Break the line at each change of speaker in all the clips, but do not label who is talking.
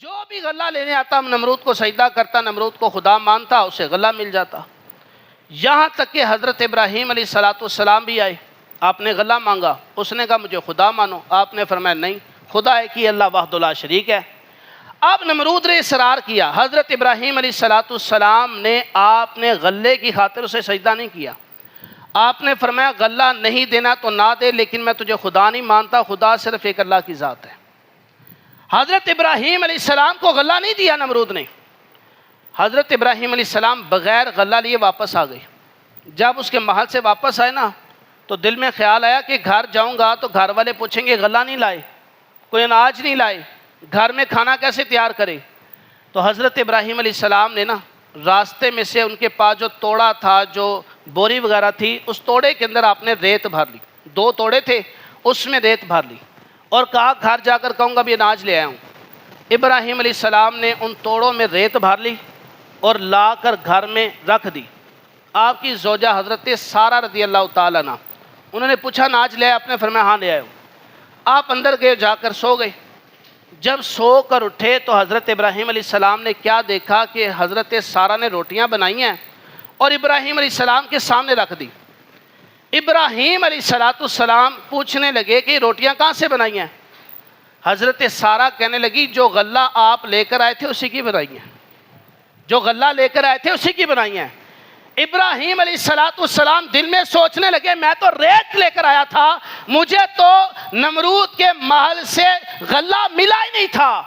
جو بھی غلہ لینے آتا نمرود کو سجدہ کرتا، نمرود کو خدا مانتا، اسے غلہ مل جاتا۔ یہاں تک کہ حضرت ابراہیم علیہ السلام بھی آئے، آپ نے غلہ مانگا، اس نے کہا مجھے خدا مانو، آپ نے فرمایا نہیں، خدا ایک ہی اللہ وحدہ لا شریک ہے۔ اب نمرود نے اصرار کیا، حضرت ابراہیم علیہ السلام نے آپ نے غلے کی خاطر اسے سجدہ نہیں کیا، آپ نے فرمایا غلہ نہیں دینا تو نہ دے، لیکن میں تجھے خدا نہیں مانتا، خدا صرف ایک اللہ کی ذات ہے۔ حضرت ابراہیم علیہ السلام کو غلہ نہیں دیا نمرود نے، حضرت ابراہیم علیہ السلام بغیر غلہ لیے واپس آ گئے۔ جب اس کے محل سے واپس آئے نا تو دل میں خیال آیا کہ گھر جاؤں گا تو گھر والے پوچھیں گے غلہ نہیں لائے، کوئی اناج نہیں لائے، گھر میں کھانا کیسے تیار کرے؟ تو حضرت ابراہیم علیہ السلام نے نا راستے میں سے ان کے پاس جو توڑا تھا، جو بوری وغیرہ تھی، اس توڑے کے اندر آپ نے ریت بھر لی، 2 توڑے تھے اس میں ریت بھر لی، اور کہا گھر جا کر کہوں گا بھی اناج لے آیا ہوں۔ ابراہیم علیہ السلام نے ان توڑوں میں ریت بھر لی اور لا کر گھر میں رکھ دی۔ آپ کی زوجہ حضرت سارہ رضی اللہ تعالیٰ عنہ، انہوں نے پوچھا اناج لے آئے؟ آپ نے فرمایا ہاں لے آئے ہوں۔ آپ اندر گئے، جا کر سو گئے۔ جب سو کر اٹھے تو حضرت ابراہیم علیہ السلام نے کیا دیکھا کہ حضرت سارہ نے روٹیاں بنائی ہیں اور ابراہیم علیہ السلام کے سامنے رکھ دی۔ ابراہیم علیہ السلام پوچھنے لگے کہ روٹیاں کہاں سے بنائی ہیں؟ حضرت سارہ کہنے لگی جو غلہ آپ لے کر آئے تھے اسی کی بنائی ہیں، جو غلہ لے کر آئے تھے اسی کی بنائی ہیں۔ ابراہیم علیہ السلام دل میں سوچنے لگے میں تو ریت لے کر آیا تھا، مجھے تو نمرود کے محل سے غلہ ملا ہی نہیں تھا،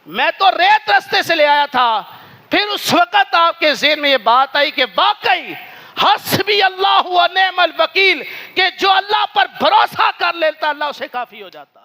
میں تو ریت رستے سے لے آیا تھا۔ پھر اس وقت آپ کے ذہن میں یہ بات آئی کہ واقعی حسبی اللہ و نعم الوکیل، کہ جو اللہ پر بھروسہ کر لیتا اللہ اسے کافی ہو جاتا۔